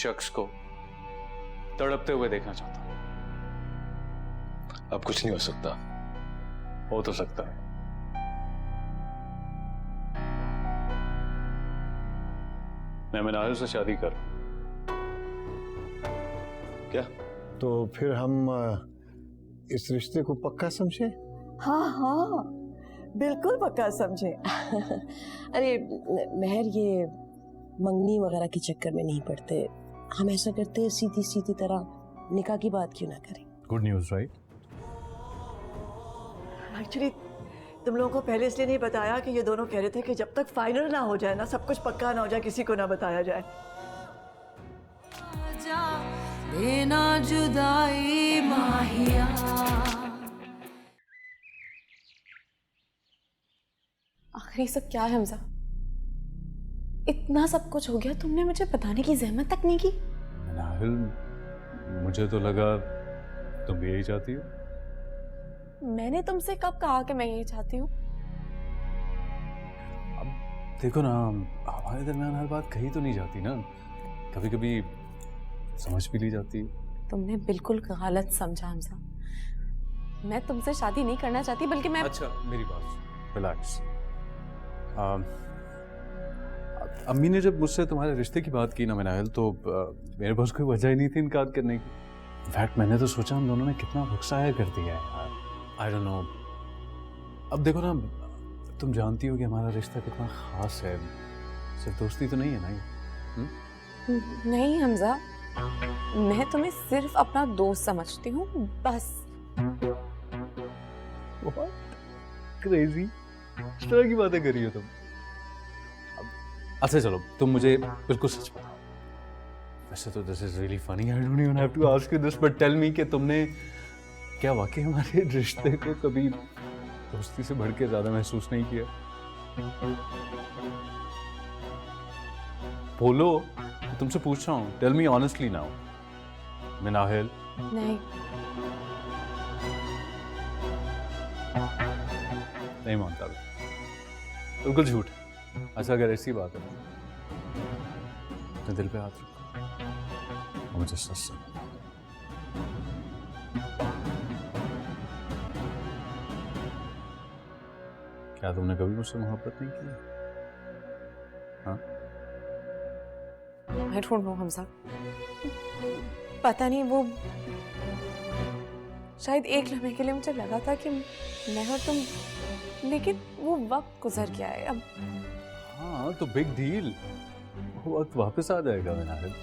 शख्स को तड़पते हुए देखना चाहता हूं। अब कुछ नहीं हो सकता। हो तो सकता है। मैं मिनाहिल से शादी कर। क्या? तो फिर हम इस रिश्ते को पक्का समझे? हाँ हाँ, बिल्कुल पक्का समझे। अरे महर, ये मंगनी वगैरह के चक्कर में नहीं पड़ते। हम ऐसा करते हैं, सीधी सीधी तरह निकाह की बात क्यों ना करें? Good news, right? एक्चुअली तुम लोगों को पहले इसलिए नहीं बताया कि ये दोनों कह रहे थे कि जब तक फाइनल ना हो जाए ना, सब कुछ पक्का ना हो जाए, किसी को ना बताया जाए। देना जुदाई माहिया। आखिर सब क्या है हमजा? इतना सब कुछ हो गया, तुमने मुझे बताने की जहमत तक नहीं की। मिनाहिल, मुझे तो लगा तुम भी यही चाहती हो। मैंने तुमसे कब कहा कि मैं यही चाहती हूँ? अब देखो ना, हमारे दरमियान हर बात कही तो नहीं जाती ना, कभी कभी समझ भी ली जाती है। तुमने बिल्कुल गलत समझा हमजा। मैं तुमसे शादी नहीं करना चाहती, बल्कि मैं... अच्छा मेरी बात, रिलैक्स। अम्मी ने जब मुझसे तुम्हारे रिश्ते की बात की ना मिनाहिल, तो मेरे पास कोई वजह ही नहीं थी इनकार करने की। इनफैक्ट मैंने तो सोचा हम दोनों ने कितना वक्साया कर दिया है यार। I don't know. अब देखो ना, तुम जानती हो कि हमारा रिश्ता कितना खास है, सिर्फ दोस्ती तो नहीं है ना ये। नहीं हमजा, मैं तुम्हें सिर्फ अपना दोस्त समझती हूँ, बस। क्रेजी, इस तरह की बातें कर रही हो तुम। अच्छा चलो, तुम मुझे बिल्कुल सच बताओ। वैसे तो this is really funny, I don't even have to ask you this, but tell me कि तुमने क्या वाकई हमारे रिश्ते को कभी दोस्ती से बढ़ के ज्यादा महसूस नहीं किया? बोलो, तुमसे पूछ रहा हूँ, tell me honestly now. Minahil. नहीं। नहीं मानता मैं, बिल्कुल झूठ। अच्छा अगर ऐसी बात है, अपने दिल पे हाथ रखो, मुझे सच से क्या तुमने कभी मुझसे मोहब्बत नहीं की? हाँ? I don't know हमजा, पता नहीं, वो शायद एक लम्हे के लिए मुझे लगा था कि मैं और तुम, लेकिन वो वक्त गुजर गया है अब। हाँ तो बिग डील, वो वक्त वापस आ जाएगा मिनाहिल।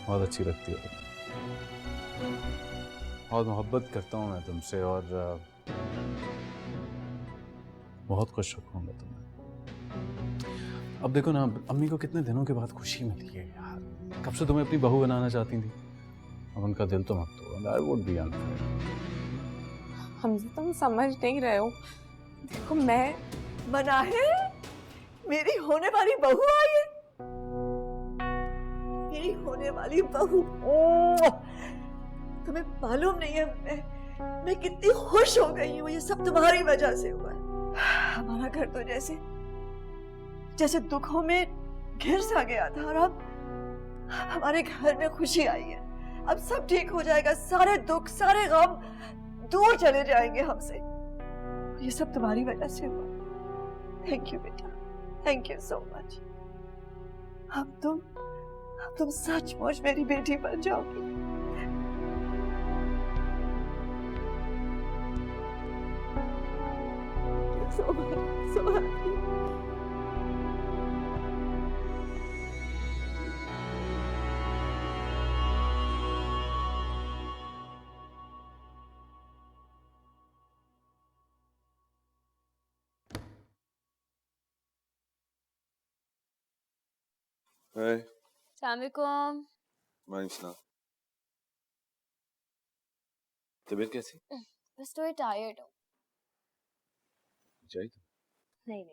बहुत अच्छी लगती हो, बहुत मोहब्बत करता हूँ मैं तुमसे, और बहुत खुश रखूंगा तुम्हें। अब देखो ना, अम्मी को कितने दिनों के बाद खुशी मिली है यार। कब से तुम्हें अपनी बहू बनाना चाहती थी, अब उनका दिल तो मत तोड़ो। I would be unfair. Hamza तुम समझ नहीं रहे हो। देखो मैं... मिनाहिल, मेरी होने वाली बहू आई है। मेरी होने वाली बहू। तुम्हें मालूम नहीं है मैं कितनी खुश हो गई हूँ। ये सब तुम्हारी वजह से हुआ है। हमारा घर तो जैसे दुखों में घिर सा गया था, और अब हमारे घर में खुशी आई है। अब सब ठीक हो जाएगा, सारे दुख सारे गम दूर चले जाएंगे हमसे। ये सब तुम्हारी वजह से हुआ। थैंक यू बेटा, थैंक यू सो मच। अब तुम सचमुच मेरी बेटी बन जाओगी। So happy. Hey. अस्सलामुअलैकुम। वालेकुम सलाम। तबीयत कैसी? बस थोड़ी टायर्ड हूँ। चाहिए? नहीं,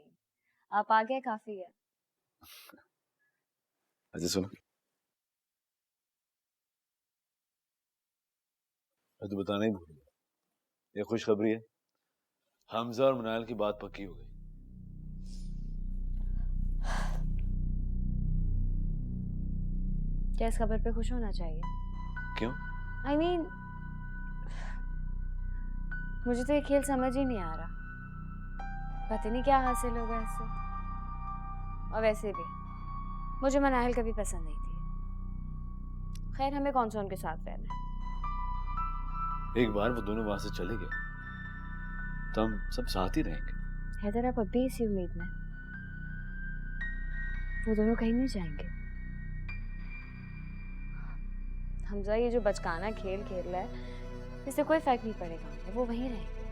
आप आ गए काफी है। अच्छा सुनो, मैं तो बताना ही भूल गया। ये खुशखबरी है, हमजा और मिनाहिल की बात पक्की हो गई। क्या इस खबर पे खुश होना चाहिए? क्यों? I mean, मुझे तो ये खेल समझ ही नहीं आ रहा। पता नहीं क्या हासिल होगा इससे। और वैसे भी मुझे मनाहिल कभी पसंद नहीं थी। खैर, हमें कौन सा उनके साथ रहना है। एक बार वो दोनों वहां से चले गए तो हम सब साथ ही रहेंगे। हैदर, आप अभी इसी उम्मीद में? वो दोनों कहीं नहीं जाएंगे। हमजा ये जो बचकाना खेल खेल रहा है, इससे कोई फर्क नहीं पड़ेगा उन्हें, वो वहीं रहेंगे।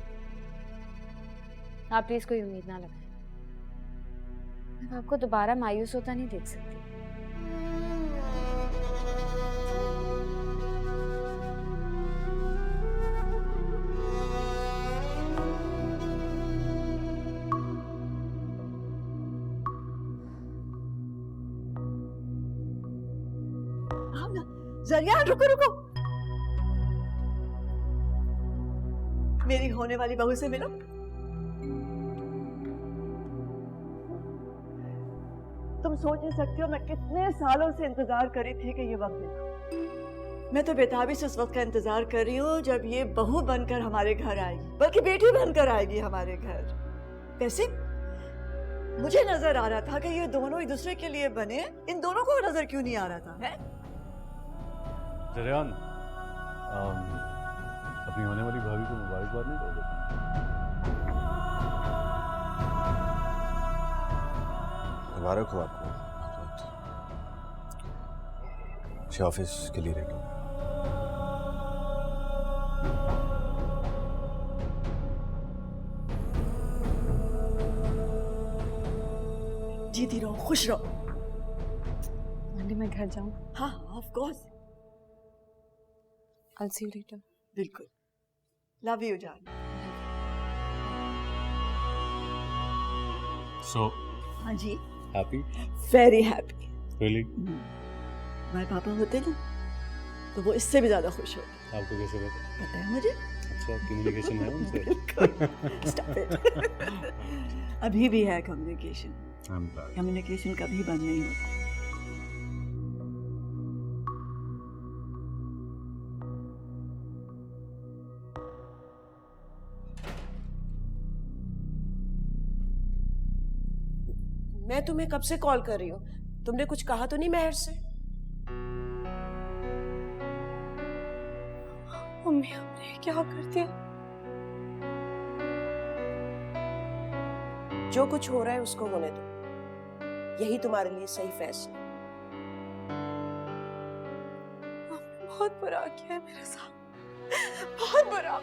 आप प्लीज कोई उम्मीद ना लगाएं। मैं आपको दोबारा मायूस होता नहीं देख सकती। जरियान, रुको रुको, मेरी होने वाली बहू से मिलो। तुम सोच नहीं सकती हो मैं कितने सालों से इंतजार कर रही थी कि ये वक्त देखो। मैं तो बेताबी से उस वक्त का इंतजार कर रही हूँ जब ये बहू बनकर हमारे घर आएगी, बल्कि बेटी बनकर आएगी हमारे घर। वैसे मुझे नजर आ रहा था कि ये दोनों एक दूसरे के लिए बने, इन दोनों को नजर क्यों नहीं आ रहा था? है जरियान, अपनी होने वाली भाभी को मुबारकबाद नहीं दोगे? मुबारक हो आपको। ऑफिस के लिए रेडी। जीती रहो, खुश रहो। आंटी, मैं घर जाऊं? हाँ, of course. I'll see you later. बिल्कुल। लव यू जान। So हाँ जी, happy? Very happy. Really? हमारे पापा होते ना तो वो इससे भी ज्यादा खुश होते। आपको कैसे पता? पता है मुझे। अच्छा, कम्युनिकेशन है उनसे? Stop it. अभी भी है कम्युनिकेशन। I'm glad. कम्युनिकेशन कभी बंद नहीं होता। मैं तुम्हें कब से कॉल कर रही हूँ, तुमने कुछ कहा तो नहीं महर से? मम्मी, हमने क्या कर दिया? जो कुछ हो रहा है उसको होने दो, यही तुम्हारे लिए सही फैसला। आपने बहुत बुरा किया है मेरे साथ, बहुत बुरा।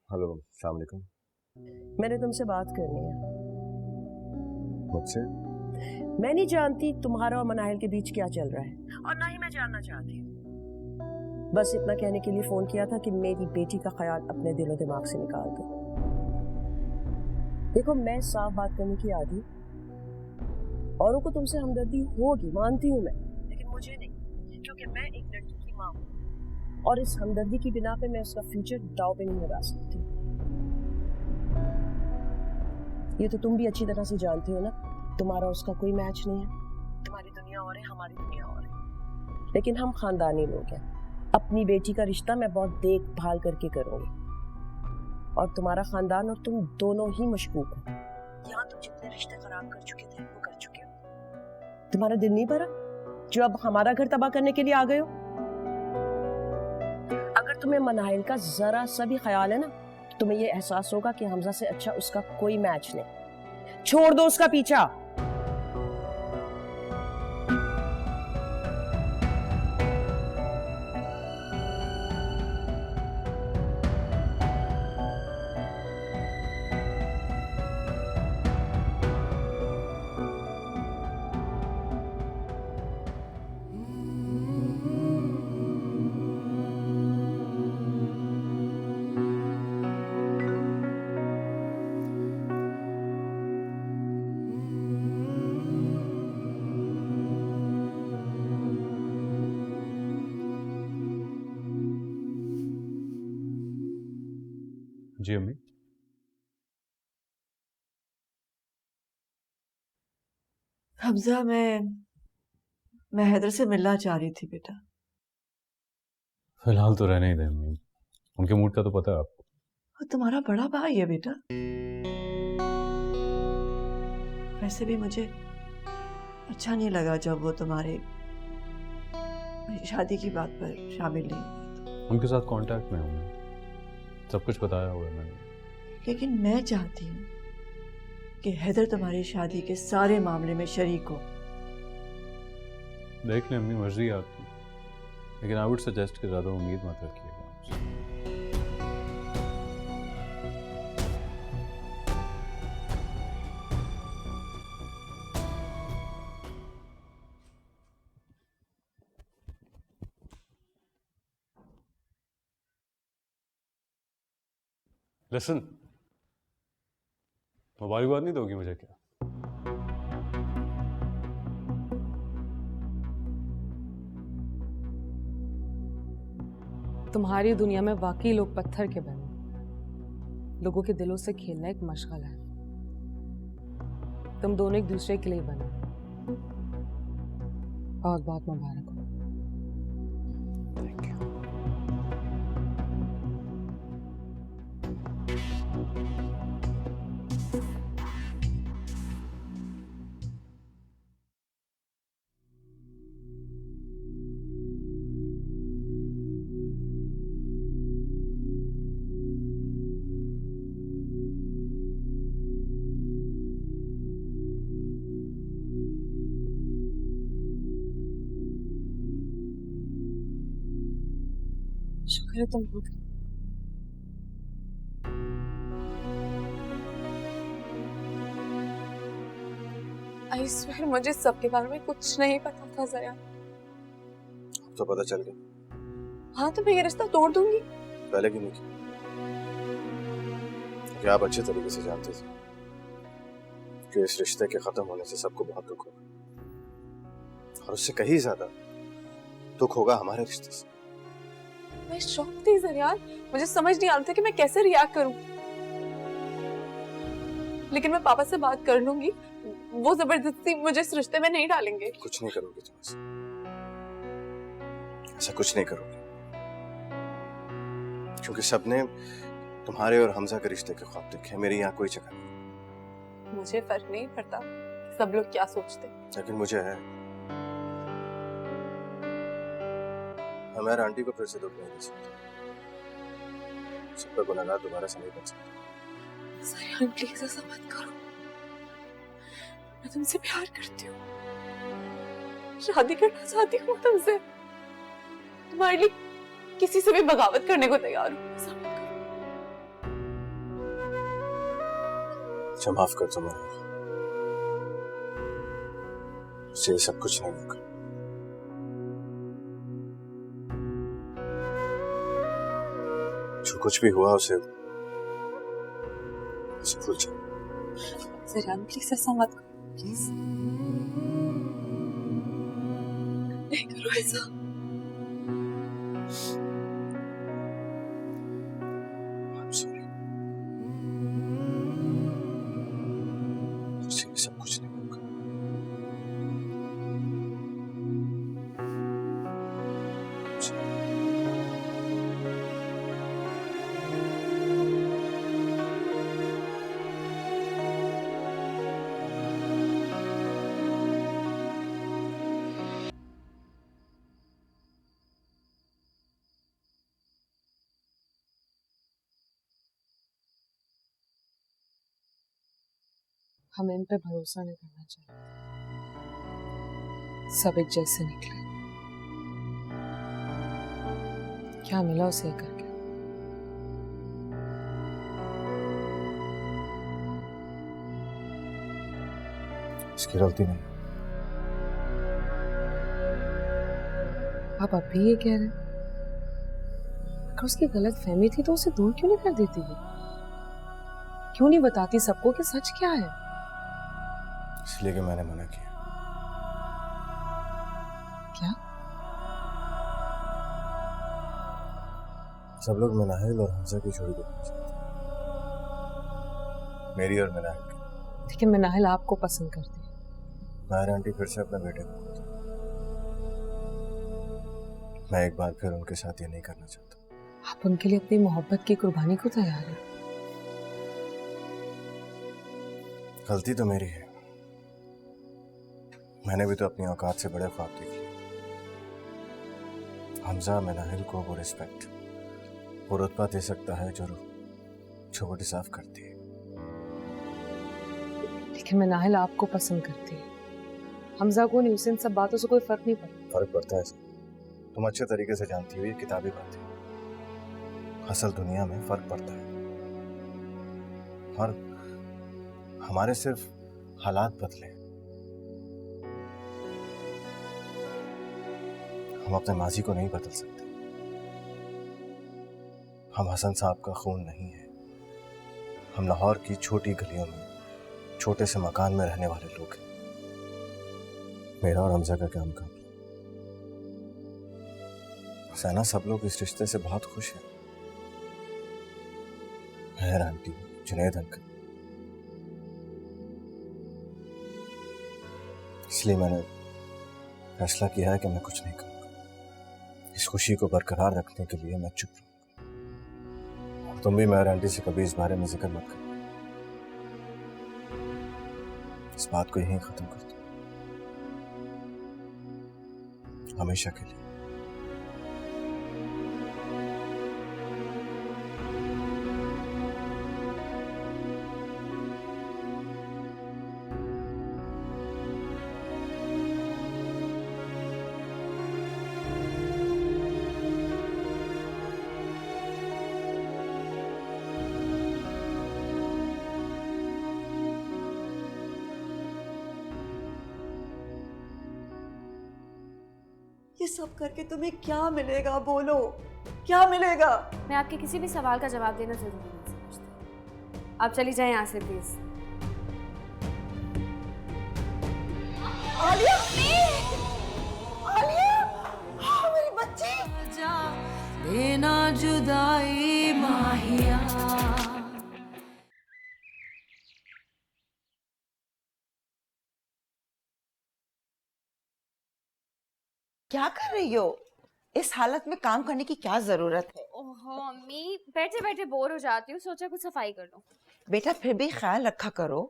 हेलो, अस्सलाम वालेकुम। मैंने तुमसे बात करनी है। मुझसे? मैं नहीं जानती तुम्हारा और मनाहिल के बीच क्या चल रहा है, और ना ही मैं जानना चाहती हूँ। बस इतना कहने के लिए फोन किया था कि मेरी बेटी का ख्याल अपने दिलो दिमाग से निकाल दो। देखो, मैं साफ बात करने की आदी, औरों को तुमसे हमदर्दी होगी, मानती हूँ मैं, लेकिन मुझे नहीं, क्योंकि मैं एक लड़की की माँ हूँ और इस हमदर्दी की बिना पे मैं उसका फ्यूचर दाव पे नहीं लगा सकती। ये तो तुम भी अच्छी तरह से जानती हो ना, तुम्हारा उसका कोई मैच नहीं है। तुम्हारी दुनिया और है, हमारी दुनिया और है, लेकिन हम खानदानी लोग हैं। अपनी बेटी का रिश्ता मैं बहुत देखभाल करके करूंगी, और तुम्हारा खानदान और तुम दोनों ही मशकूक हो। यहाँ तुम जितने रिश्ते खराब कर चुके थे वो कर चुके हो। तुम्हारा दिल नहीं भरा जो अब हमारा घर तबाह करने के लिए आ गए हो? अगर तुम्हें मनाहिल का जरा सा भी ख्याल है ना, तुम्हें ये एहसास होगा कि हमजा से अच्छा उसका कोई मैच नहीं। छोड़ दो उसका पीछा। जी अम्मी। हमजा, मैं हैदर से मिलना चाह रही थी बेटा। फिलहाल तो रहने ही दें अम्मी, उनके मूड का तो पता है आपको। वो तुम्हारा बड़ा भाई है बेटा। वैसे भी मुझे अच्छा नहीं लगा जब वो तुम्हारे शादी की बात पर शामिल नहीं हुआ। उनके साथ कांटेक्ट में हूँ मैं, सब कुछ बताया हुआ है मैंने। लेकिन मैं चाहती हूँ कि हैदर तुम्हारी शादी के सारे मामले में शरीक हो। देख लें अम्मी, मर्जी है आपकी, लेकिन आई वुड सजेस्ट कि ज़्यादा उम्मीद मत रखिएगा आपसे। लिसन, मुबारकबाद नहीं दोगी मुझे क्या? तुम्हारी दुनिया में वाकई लोग पत्थर के बने, लोगों के दिलों से खेलना एक मशगल है। तुम दोनों एक दूसरे के लिए बने। बहुत बहुत मुबारक हो। Thank you. शुक्र है तुम हो गए। आई स्वेयर मुझे सबके बारे में कुछ नहीं पता था जया। अब तो पता चल गया। हाँ तो मैं ये रिश्ता तोड़ दूंगी। पहले क्यों नहीं किया? क्योंकि आप अच्छे तरीके से जानते थे कि इस रिश्ते के खत्म होने से सबको बहुत दुख होगा, और उससे कहीं ज्यादा दुख होगा हमारे रिश्ते से। मैं शॉक थी जरिया, मुझे समझ नहीं आ रहा था कि मैं कैसे रिएक्ट करूं। लेकिन मैं पापा से बात कर लूंगी, वो जबरदस्ती मुझे इस रिश्ते में नहीं डालेंगे। कुछ नहीं करोगी तुम ऐसा कुछ नहीं करोगी, क्योंकि सबने तुम्हारे और हमजा के रिश्ते के ख्वाब देखे। मेरी यहाँ कोई जगह नहीं। मुझे फर्क नहीं पड़ता सब लोग क्या सोचते, लेकिन मुझे है। हमारे आंटी को फिर से दुख नहीं दे सकता, सब पे गुनहगार दोबारा से नहीं बन सकता। सरियान प्लीज ऐसा मत करो, मैं तुमसे प्यार करती हूँ, शादी करना चाहती हूँ तुमसे, तुम्हारे लिए किसी से भी बगावत करने को तैयार हूँ। ऐसा मत करो। अच्छा माफ कर दो मेरे, उससे सब कुछ नहीं होगा। जो कुछ भी हुआ उसे भूल जाओ। सरियान प्लीज ऐसा मत करो, प्लीज नहीं करो ऐसा। I'm sorry। उससे सब कुछ नहीं होगा। हमें इन पे भरोसा नहीं करना चाहिए, सब एक जैसे निकले। क्या मिला उसे ये करके? इसकी गलती नहीं। आप अभी ये कह रहे हैं? अगर उसकी गलत फहमी थी तो उसे दूर क्यों नहीं कर देती है? क्यों नहीं बताती सबको कि सच क्या है? इसलिए कि मैंने मना किया। क्या? सब लोग मनाहिल और हमजा की जोड़ी देखना चाहते हैं। मेरी और मिनाहिल की। लेकिन मिनाहिल आपको पसंद करती है। माहिर आंटी फिर से अपने बेटे को बोलती। मैं एक बार फिर उनके साथ ये नहीं करना चाहता। आप उनके लिए अपनी मोहब्बत की कुर्बानी को तैयार हैं। गलती तो मेरी है, मैंने भी तो अपनी औकात से बड़े ख्वाब देख लिए। हमजा मिनाहिल को वो रिस्पेक्ट, वो रुतबा दे सकता है जो वो डिजर्व करती है। लेकिन मिनाहिल आपको पसंद करती है, हमजा को नहीं। उसे इन सब बातों से कोई फर्क नहीं पड़ता। फर्क पड़ता है सर, तुम अच्छे तरीके से जानती हो ये किताबी बात है। असल दुनिया में फर्क पड़ता है और हमारे सिर्फ हालात बदले, हम अपने माजी को नहीं बदल सकते। हम हसन साहब का खून नहीं है, हम लाहौर की छोटी गलियों में छोटे से मकान में रहने वाले लोग हैं। मेरा और हमजा का क्या मुकाबला। सैना, सब लोग इस रिश्ते से बहुत खुश हैं। मेहर आंटी, जुनैद अंकल। इसलिए मैंने फैसला किया है कि मैं कुछ नहीं करूंगा। इस खुशी को बरकरार रखने के लिए मैं चुप रहूंगा। और तुम भी मेहर आंटी से कभी इस बारे में जिक्र मत करो। इस बात को यहीं खत्म कर दो, हमेशा के लिए। ये सब करके तुम्हें क्या मिलेगा? बोलो, क्या मिलेगा? मैं आपके किसी भी सवाल का जवाब देना जरूरी नहीं समझती। आप चली जाएं यहाँ से प्लीज। आलिया, आलिया, मेरी बच्ची। देना जुदाई माहिया। क्या कर रही हो? इस हालत में काम करने की क्या जरूरत है? ओहो अम्मी, बैठे बैठे बोर हो जाती हूँ, सोचा कुछ सफाई कर लूं। बेटा फिर भी ख्याल रखा करो।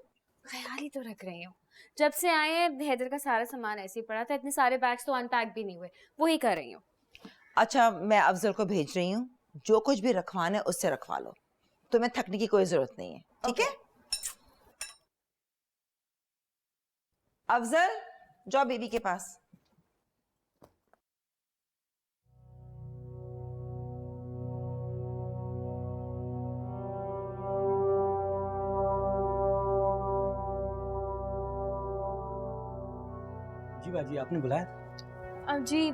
ख्याल ही तो रख रही हूँ। जब से आए हैं हैदर का सारा सामान ऐसे ही पड़ा था, इतने सारे बैग्स तो अनपैक भी नहीं हुए, वही कर रही हूँ। अच्छा, मैं अफजल को भेज रही हूँ, जो कुछ भी रखवाना है उससे रखवा लो। तुम्हें थकने की कोई जरूरत नहीं है, ठीक है? अफजल, जाओ बेबी के पास। जी बाजी, आपने बुलाया? जी,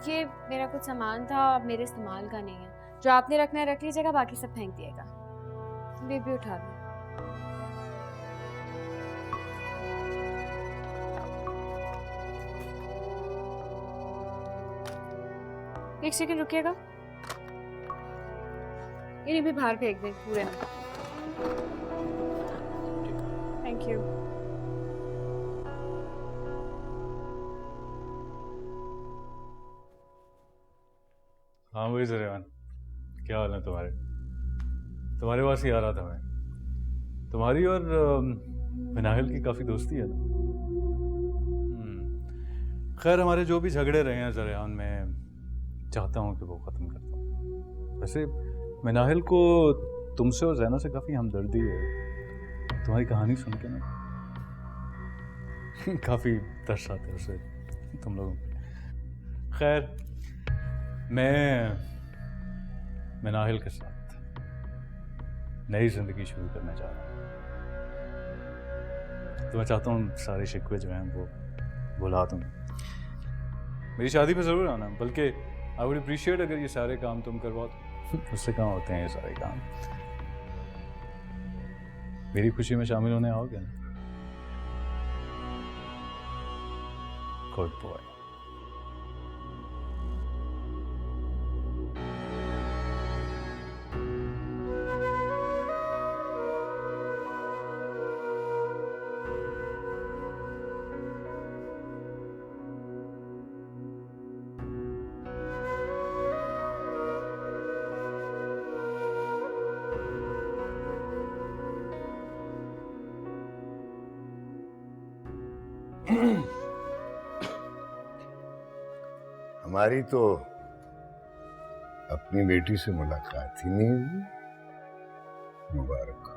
ये मेरा कुछ सामान था, अब मेरे इस्तेमाल का नहीं है। जो आपने रखना है रख लीजिएगा, बाकी सब फेंक दिएगा। बेबी उठा लो। एक सेकंड रुकिएगा, इन्हें भी बाहर फेंक दें पूरे में। Thank you. हाँ वही जरेवान, क्या हाल है तुम्हारे? तुम्हारे पास ही आ रहा था मैं। तुम्हारी और मिनाहिल की काफ़ी दोस्ती है ना? खैर, हमारे जो भी झगड़े रहे हैं जरेवान, मैं चाहता हूँ कि वो ख़त्म कर दूँ। वैसे मिनाहिल को तुमसे और जैना से काफ़ी हमदर्दी है। तुम्हारी कहानी सुन के ना काफ़ी तरस आते हैं उसे तुम लोगों को। खैर, मैं मिनाहिल के साथ नई जिंदगी शुरू करना चाह रहा हूँ। तो मैं चाहता हूँ सारे शिकवे जो हैं वो भुला दूँ। मेरी शादी पे ज़रूर आना, बल्कि आई वुड अप्रिशिएट अगर ये सारे काम तुम करवाओ तो। उससे कहाँ होते हैं ये सारे काम? मेरी खुशी में शामिल होने आओगे ना? Good boy. हमारी तो अपनी बेटी से मुलाकात ही नहीं हुई। मुबारक हो।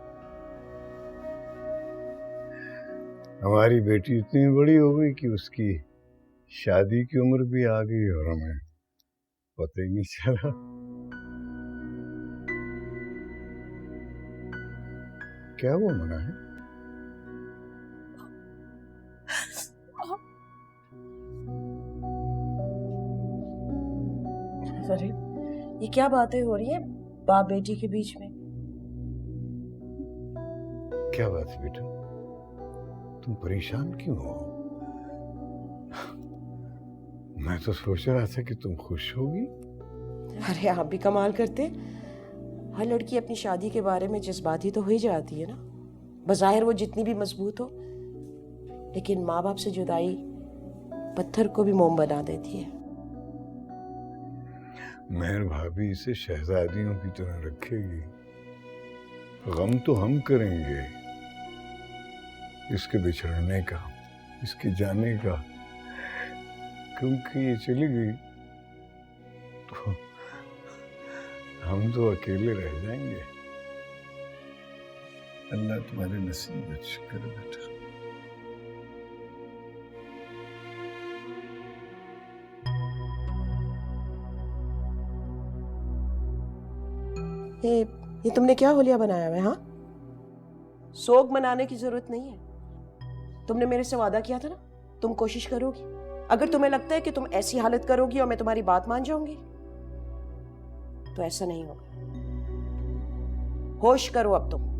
हमारी बेटी इतनी बड़ी हो गई कि उसकी शादी की उम्र भी आ गई और हमें पता ही नहीं चला। क्या वो मना है? अरे ये क्या बातें हो रही है बाप बेटी के बीच में? क्या बात है बेटा, तुम परेशान क्यों हो? मैं तो सोच रहा था कि तुम खुश होगी। अरे आप भी कमाल करते। हर लड़की अपनी शादी के बारे में जज्बाती तो हो ही जाती है ना, बज़ाहिर वो जितनी भी मजबूत हो, लेकिन माँ बाप से जुदाई पत्थर को भी मोम बना देती है। मेहर भाभी इसे शहजादियों की तरह रखेगी। गम तो हम करेंगे इसके बिछड़ने का, इसके जाने का, क्योंकि ये चली गई तो हम तो अकेले रह जाएंगे। अल्लाह तुम्हारे नसीब अच्छे करे बेटा। ये तुमने क्या होलिया बनाया है? हाँ, सोग मनाने की जरूरत नहीं है। तुमने मेरे से वादा किया था ना, तुम कोशिश करोगी। अगर तुम्हें लगता है कि तुम ऐसी हालत करोगी और मैं तुम्हारी बात मान जाऊंगी, तो ऐसा नहीं होगा। होश करो अब तुम।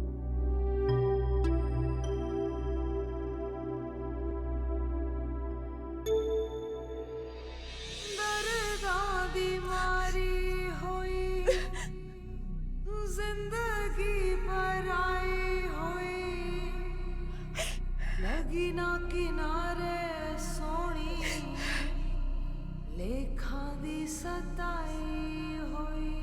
जिंदगी पर आई हुई लगी ना किनारे सोनी लेखा दी सताई हुई।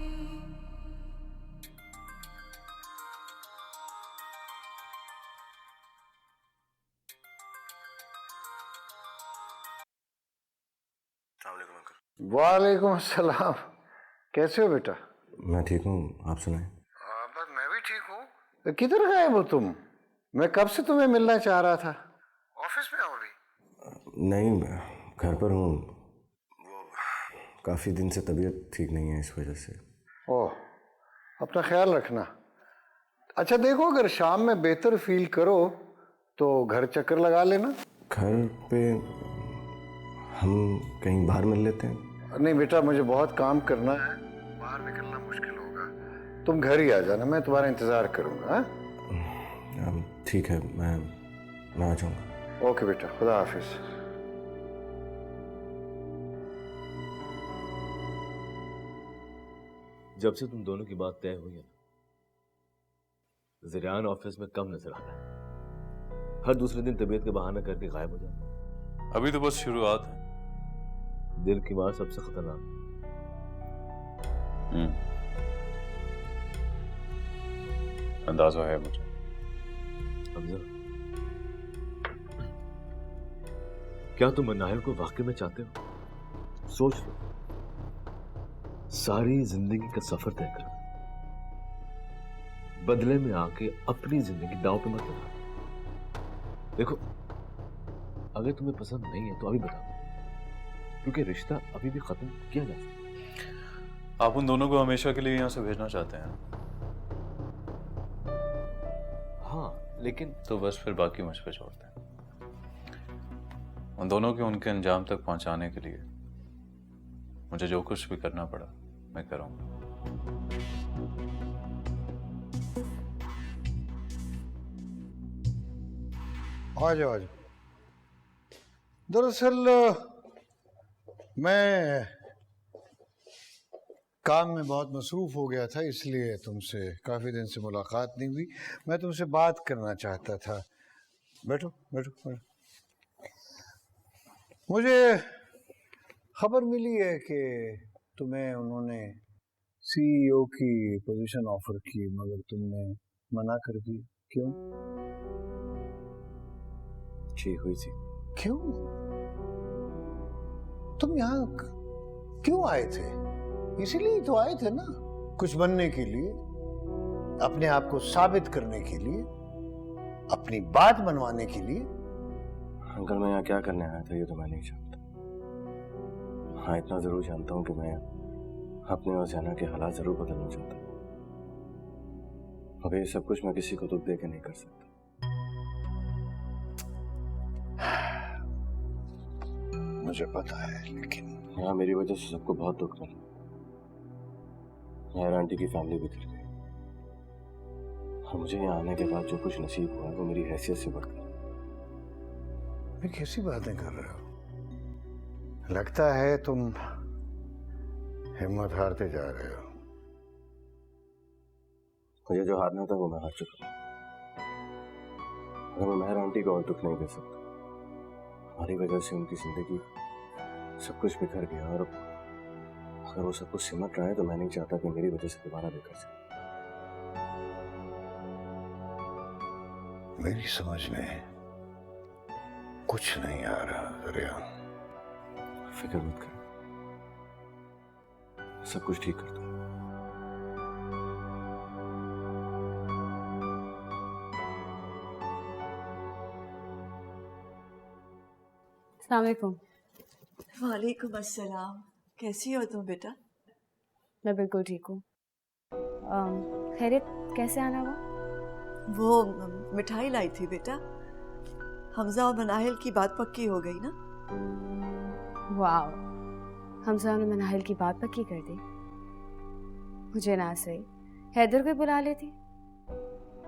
वालेकुम अस्सलाम। कैसे हो बेटा? मैं ठीक हूँ, आप सुनाएं। बस मैं भी ठीक हूँ। किधर गए वो तुम? मैं कब से तुम्हें मिलना चाह रहा था। ऑफिस में हो अभी? नहीं, घर पर हूँ। वो काफ़ी दिन से तबीयत ठीक नहीं है, इस वजह से। ओह, अपना ख्याल रखना। अच्छा देखो, अगर शाम में बेहतर फील करो तो घर चक्कर लगा लेना। घर पे हम कहीं बाहर मिल लेते हैं। नहीं बेटा, मुझे बहुत काम करना है, बाहर निकलना मुश्किल होगा। तुम घर ही आ जाना, मैं तुम्हारा इंतजार करूंगा। ठीक है, मैं आ जाऊंगा। ओके बेटा, खुदा हाफिज। जब से तुम दोनों की बात तय हुई है ना, ज़रियान ऑफिस में कम नजर आ रहा है। हर दूसरे दिन तबीयत के बहाना करके गायब हो जाता है। अभी तो बस शुरुआत है। दिल की मार सबसे खतरनाक। अंदाजा है मुझे। अफजल, क्या तुम नाहिल को वाकई में चाहते हो? सोच लो, सारी जिंदगी का सफर तय कर, बदले में आके अपनी जिंदगी दांव पे मत लगा। देखो, अगर तुम्हें पसंद नहीं है तो अभी बता दो, क्योंकि रिश्ता अभी भी खत्म किया जा सकता। आप उन दोनों को हमेशा के लिए यहाँ से भेजना चाहते हैं? हाँ, लेकिन तो बस फिर बाकी मुझ पे छोड़ते हैं। उन दोनों के उनके अंजाम तक पहुंचाने के लिए मुझे जो कुछ भी करना पड़ा मैं करूंगा। आ जाओ। दरअसल मैं काम में बहुत मसरूफ हो गया था, इसलिए तुमसे काफी दिन से मुलाकात नहीं हुई। मैं तुमसे बात करना चाहता था। बैठो बैठो बैठो। मुझे खबर मिली है कि तुम्हें उन्होंने सीईओ की पोजीशन ऑफर की, मगर तुमने मना कर दी। क्यों? जी हुई थी। क्यों? तुम यहाँ क्यों आए थे? इसीलिए तो आए थे ना, कुछ बनने के लिए, अपने आप को साबित करने के लिए, अपनी बात मनवाने के लिए। अंकल, मैं यहाँ क्या करने आया था ये तो मैं नहीं जानता। हाँ, इतना जरूर जानता हूँ कि मैं अपने और ज़ैना के हालात जरूर बदलना चाहता हूँ, मगर ये सब कुछ मैं किसी को दुख दे के नहीं कर सकता। मुझे पता है, लेकिन यहाँ मेरी वजह से सबको बहुत दुख मिला। यार आंटी की फैमिली बिखर गई, और मुझे यहाँ आने के बाद जो कुछ नसीब हुआ वो मेरी हैसियत से बढ़कर। ये कैसी बातें कर रहे हो? लगता है तुम हिम्मत हारते जा रहे हो। मुझे जो हारना था वो मैं हार चुका हूँ। अगर मैं मेहर आंटी को और दुख नहीं दे सकता, हमारी वजह से उनकी जिंदगी सब कुछ बिखर गया, और अगर वो सब कुछ सिमट रहा है तो मैं नहीं चाहता कि मेरी वजह से दोबारा बिखर जाए। मेरी समझ में कुछ नहीं आ रहा दरिया। फिक्र मत कर, सब कुछ ठीक कर दूंगा। अस्सलाम वालेकुम। वालेकुम अस्सलाम। कैसी हो तुम बेटा? मैं बिल्कुल ठीक हूँ। खैरियत कैसे आना हुआ? वो मिठाई लाई थी बेटा। हमजा और मनाहिल की बात पक्की हो गई ना? वाह, हमजा ने मनाहिल की बात पक्की कर दी। मुझे ना सही हैदर को बुला लेती।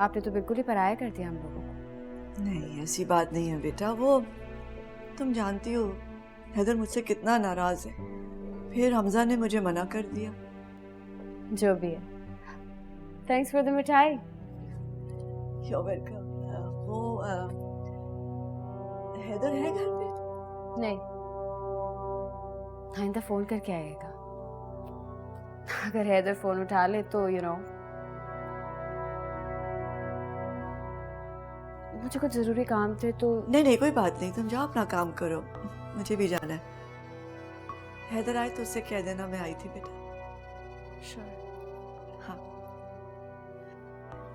आपने तो बिल्कुल ही पराया कर दिया हम लोगों को। नहीं, ऐसी बात नहीं है बेटा। वो तुम जानती हो हैदर मुझसे कितना नाराज है, फिर हमजा ने मुझे मना कर दिया। जो भी है, थैंक्स फॉर द मिठाई। You welcome. वो हैदर है घर पे? नहीं, आइंदा फोन करके आएगा। अगर हैदर फोन उठा ले तो मुझे कुछ जरूरी काम थे तो। नहीं, कोई बात नहीं, तुम जाओ अपना काम करो, मुझे भी जाना है। हैदर आए तो उससे कह देना मैं आई थी बेटा। श्योर। हाँ,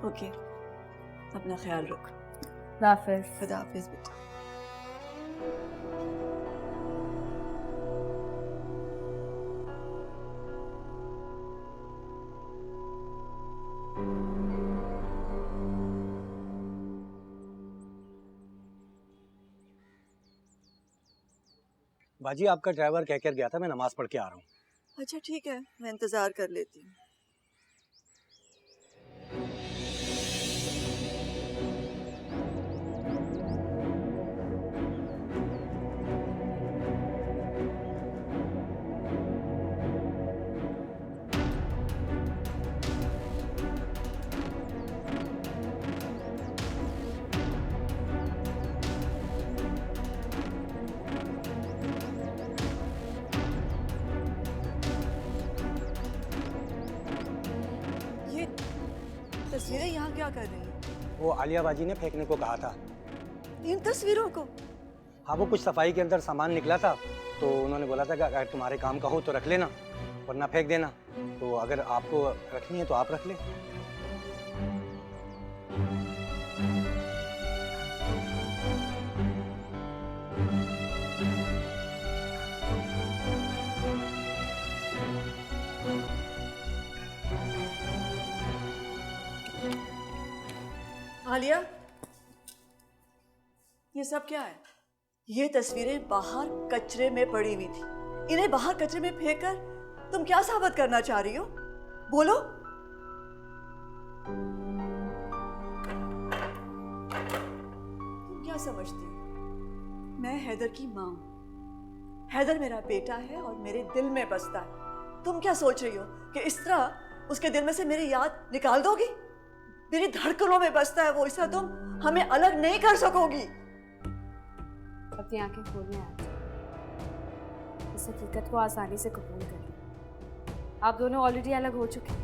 ओके, अपना ख्याल रखो। खुदा हाफिज। खुदा हाफिज बेटा। बाजी, आपका ड्राइवर कह कर गया था मैं नमाज पढ़ के आ रहा हूँ। अच्छा ठीक है, मैं इंतजार कर लेती हूँ। तस्वीरें यहाँ क्या कर रही हैं? वो आलिया बाजी ने फेंकने को कहा था। इन तस्वीरों को? हाँ, वो कुछ सफाई के अंदर सामान निकला था, तो उन्होंने बोला था कि अगर तुम्हारे काम का हो तो रख लेना, वरना फेंक देना। तो अगर आपको रखनी है तो आप रख लें। आलिया, ये सब क्या है? ये तस्वीरें बाहर कचरे में पड़ी हुई थी। इन्हें बाहर कचरे में फेंककर तुम क्या साबित करना चाह रही हो? बोलो। तुम क्या समझती हो? मैं हैदर की माँ हूं। हैदर मेरा बेटा है और मेरे दिल में बसता है। तुम क्या सोच रही हो कि इस तरह उसके दिल में से मेरी याद निकाल दोगी? मेरी धड़कनों में बसता है वो, इससे तुम हमें अलग नहीं कर सकोगी। अपनी आंखें खोलने आ जाओ, इस हकीकत को आसानी से कबूल कर लो। आप दोनों ऑलरेडी अलग हो चुके हैं।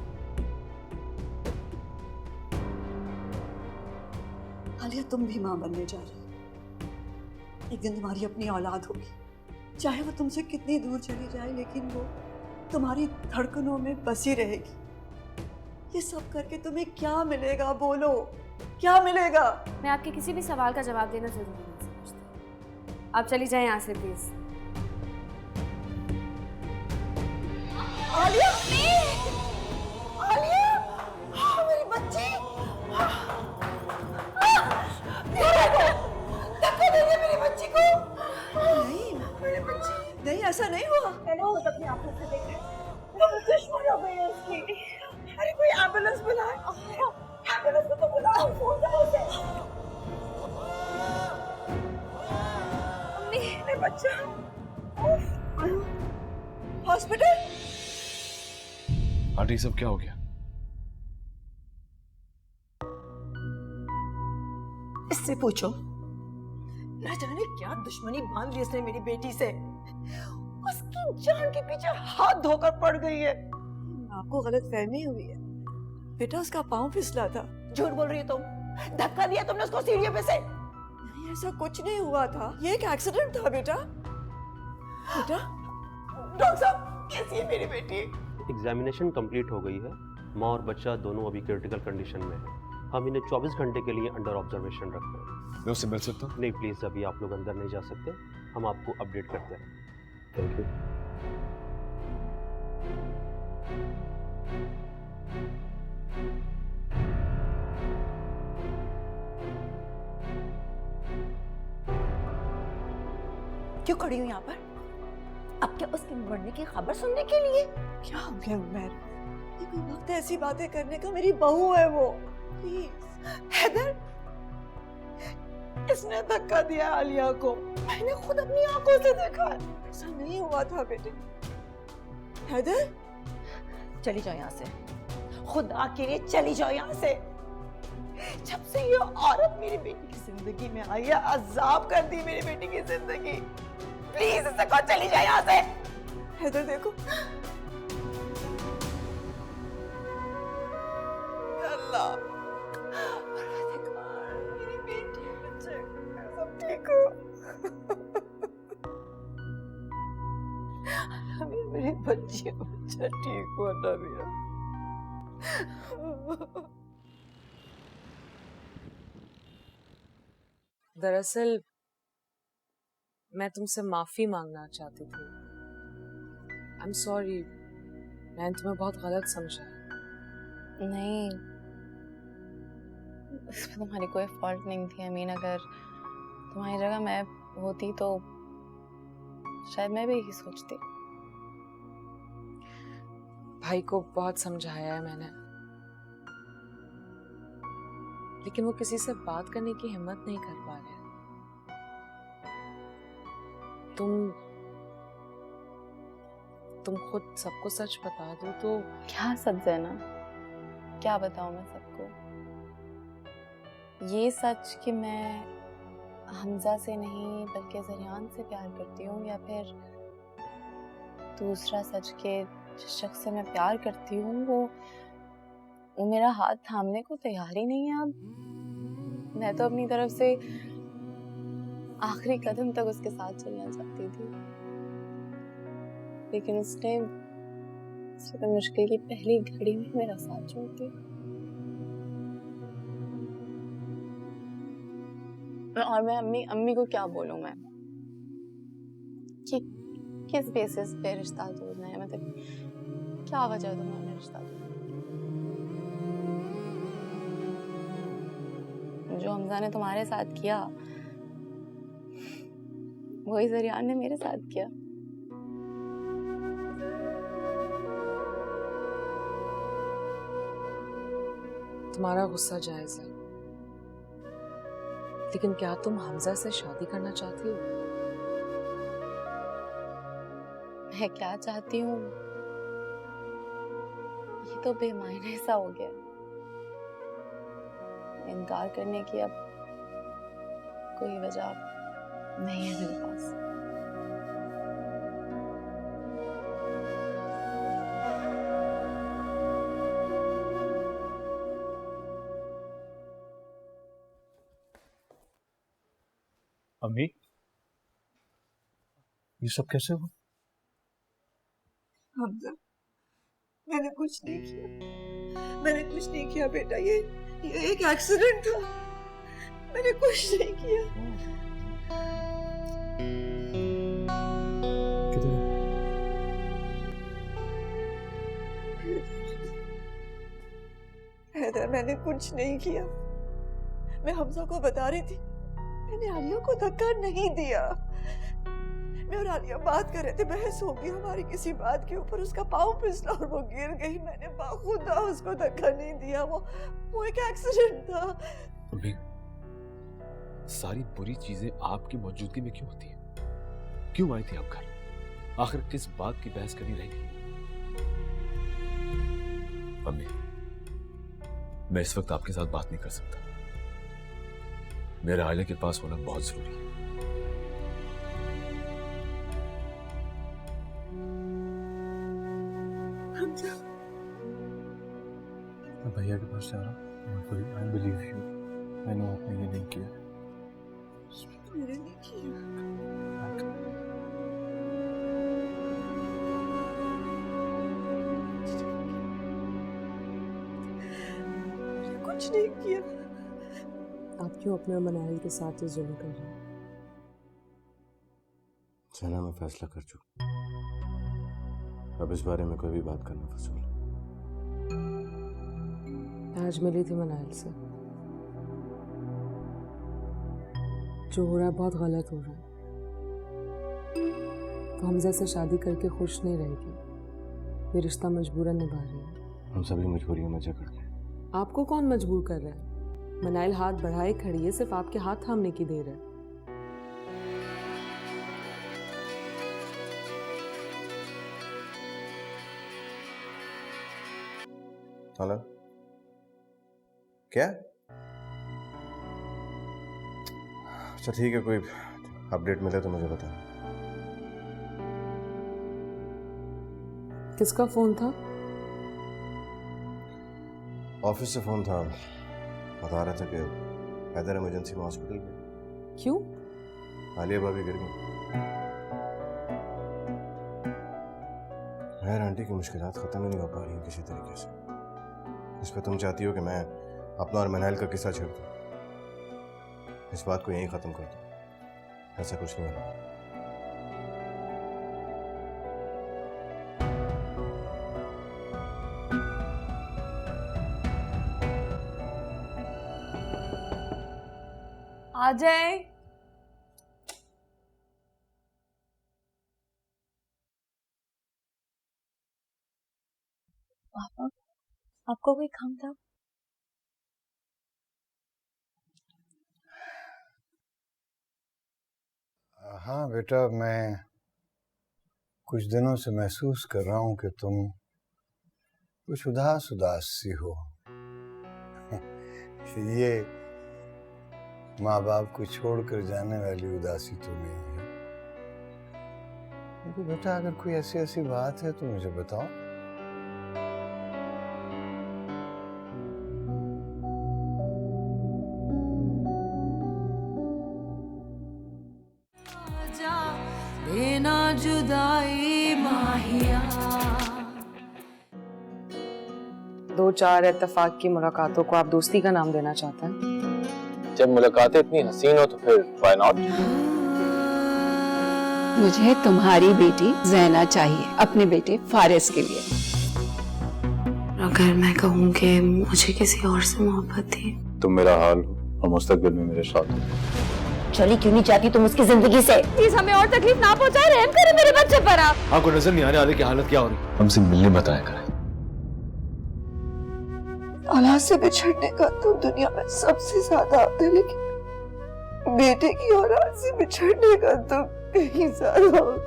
आलिया, तुम भी मां बनने जा रही हो। एक दिन तुम्हारी अपनी औलाद होगी, चाहे वो तुमसे कितनी दूर चली जाए, लेकिन वो तुम्हारी धड़कनों में बसी रहेगी। ये सब करके तुम्हें क्या मिलेगा? बोलो, क्या मिलेगा? मैं आपके किसी भी सवाल का जवाब देना जरूरी नहीं समझती। आप चली जाएं यहाँ से प्लीज। आलिया, आलिया, मेरी बच्ची, धक्का देंगे मेरी बच्ची को। नहीं मेरी बच्ची, नहीं ऐसा नहीं हुआ। मैंने खुद अपनी आंखों से देखा, दुश्मन हो गई है उसकी। अरे कोई एम्बुलेंस बुलाए, एम्बुलेंस को तो बुलाओ, फोन करो उसे। मेरा बच्चा हॉस्पिटल। आंटी सब क्या हो गया? इससे पूछो, न जाने क्या दुश्मनी बांध ली इसने मेरी बेटी से। उसकी जान के पीछे हाथ धोकर पड़ गई है। आपको गलत फहमी हुई है, बेटा उसका पाँव फिसला था। झूठ बोल रही हो तुम, धक्का दिया तुमने उसको सीढ़ियों पे से। नहीं ऐसा कुछ नहीं हुआ था, ये एक एक्सीडेंट था बेटा। बेटा डॉक्टर साहब कैसी है मेरी बेटी? एग्जामिनेशन कंप्लीट हो गई है, माँ और बच्चा दोनों अभी क्रिटिकल कंडीशन में है। हम इन्हें 24 घंटे के लिए अंडर ऑब्जर्वेशन रख रहे हैं। मैं उससे मिल सकता हूँ? नहीं प्लीज़, अभी आप लोग अंदर नहीं जा सकते, हम आपको अपडेट करते हैं। Thank you. क्यों खड़ी हूँ यहाँ पर? अब क्या उसके मरने की खबर सुनने के लिए? क्या हो गया उमर? ये कोई वक्त है ऐसी बातें करने का? मेरी बहू है वो। प्लीज हैदर, इसने धक्का दिया आलिया को, मैंने खुद अपनी आंखों से देखा। ऐसा नहीं हुआ था बेटे। हैदर चली जाओ यहाँ से, खुदा के लिए चली जाओ यहाँ से। जब से ये औरत मेरी बेटी की जिंदगी में आई है, अजाब कर दी मेरी बेटी की जिंदगी। प्लीज इसे कहो चली जाए यहाँ से। हैदर देखो, अल्लाह मेरी बेटी बच्चे सब ठीक हो। मेरी बच्ची बच्चा ठीक हो ना मेरा। दरअसल मैं तुमसे माफी मांगना चाहती थी। आई एम सॉरी, मैंने तुम्हें बहुत गलत समझा। नहीं, इसमें तुम्हारी कोई फॉल्ट नहीं थी। अमीन, अगर तुम्हारी जगह मैं होती तो शायद मैं भी यही सोचती। भाई को बहुत समझाया है मैंने, लेकिन वो किसी से बात करने की हिम्मत नहीं कर पा रहे। तुम खुद सबको सच बता दो तो। क्या सच है ना? क्या बताऊं मैं सबको? ये सच कि मैं हमजा से नहीं बल्कि ज़रियान से प्यार करती हूँ, या फिर दूसरा सच के जिस शख्स से मैं प्यार करती हूँ वो मेरा हाथ थामने को तैयार ही नहीं है। अब मैं तो अपनी तरफ से आखिरी कदम तक उसके साथ चलना चाहती थी, लेकिन उसने मुश्किल की पहली घड़ी में मेरा साथ छोड़ दिया। और मैं अम्मी को क्या बोलूं मैं कि किस बेसिस पे रिश्ता तोड़ना है? मतलब क्या वजह दूं मैं रिश्ता तोड़ने? जो हमजा ने तुम्हारे साथ किया वही ज़रियान ने मेरे साथ किया। तुम्हारा गुस्सा जायज है, लेकिन क्या तुम हमजा से शादी करना चाहती हो? मैं क्या चाहती हूँ ये तो बेमायने सा हो गया। इनकार करने की अब कोई वजह नहीं है मेरे पास। अम्मी, ये सब कैसे हुआ? हमजा, मैंने कुछ नहीं किया, मैंने कुछ नहीं किया बेटा, ये एक एक्सीडेंट था, मैंने कुछ नहीं किया। हैदर, मैंने कुछ नहीं किया, मैं हमजा को बता रही थी, मैंने आलिया को धक्का नहीं दिया। मैं और आलिया बात कर रहे थे, बहस हो गई हमारी किसी बात के ऊपर, उसका पाँव फिसला और वो गिर गई, मैंने बाखुदा उसको धक्का नहीं दिया, वो एक एक्सीडेंट था। अम्मी, सारी बुरी चीजें आपकी मौजूदगी में क्यों होती है? क्यों आई थी आप घर? आखिर किस बात की बहस करनी रही थी? अम्मी, मैं इस वक्त आपके साथ बात नहीं कर सकता, मेरे आलिया के पास होना बहुत जरूरी है। मैं भैया के पास जा रहा हूँ। I believe you. I know आपने ये नहीं किया। मैंने नहीं किया। कुछ नहीं किया। आप क्यों अपने और मनाइल के साथ ये जुल्म कर रहे हैं? सना, मैं फैसला कर चुका, अब इस बारे में कोई भी बात करना फजूल है। आज मिली थी मनाइल से, जो हो रहा है बहुत गलत हो रहा है। वो हमजा से शादी करके खुश नहीं रहेगी, ये रिश्ता मजबूरन निभा रही है। हम सभी मजबूरियों में जकड़ते हैं। आपको कौन मजबूर कर रहा है? मनाइल हाथ बढ़ाए खड़ी है, सिर्फ आपके हाथ थामने की देर है। हेलो, क्या? अच्छा ठीक है, कोई अपडेट मिले तो मुझे बता। किसका फोन था? ऑफिस से फोन था, बता रहा था कि हैदर इमरजेंसी में हॉस्पिटल में। क्यों? आलिया भाभी गिर गई। खैर, आंटी की मुश्किलात खत्म ही नहीं हो पा रही किसी तरीके से। इस पर तुम चाहती हो कि मैं अपना और मनाइल का किस्सा छेड़ दूं, इस बात को यहीं खत्म कर दूं। ऐसा कुछ नहीं होना। आ जाए। पापा, आपको कोई काम था? हाँ बेटा, मैं कुछ दिनों से महसूस कर रहा हूँ कि तुम कुछ उदास उदास सी हो। ये माँ बाप को छोड़कर जाने वाली उदासी तो नहीं है। लेकिन बेटा, अगर कोई ऐसी ऐसी बात है तो मुझे बताओ। देना जुदाई माहिया। 2-4 इत्तेफाक की मुलाकातों को आप दोस्ती का नाम देना चाहते हैं? जब मुलाकातें इतनी हसीन हो तो फिर व्हाई नॉट? मुझे तुम्हारी बेटी ज़ैना चाहिए अपने बेटे फारिस के लिए। अगर मैं कहूँ कि मुझे किसी और से मोहब्बत थी, तुम मेरा हाल हो और मुस्तकबिल में मेरे साथ हो। चली क्यों नहीं चाहती तुम उसकी जिंदगी से? प्लीज हमें और तकलीफ ना पहुंचाए, रहम करें मेरे बच्चे पर आप। आपको नजर नहीं आ रही आलिया की हालत क्या हो रही? हमसे मिलने बताया करें। औलाद से बिछड़ने का तो दुनिया में सबसे ज्यादा आता है, लेकिन बेटे की औलाद से बिछड़ने का तो कहीं ज्यादा होता है।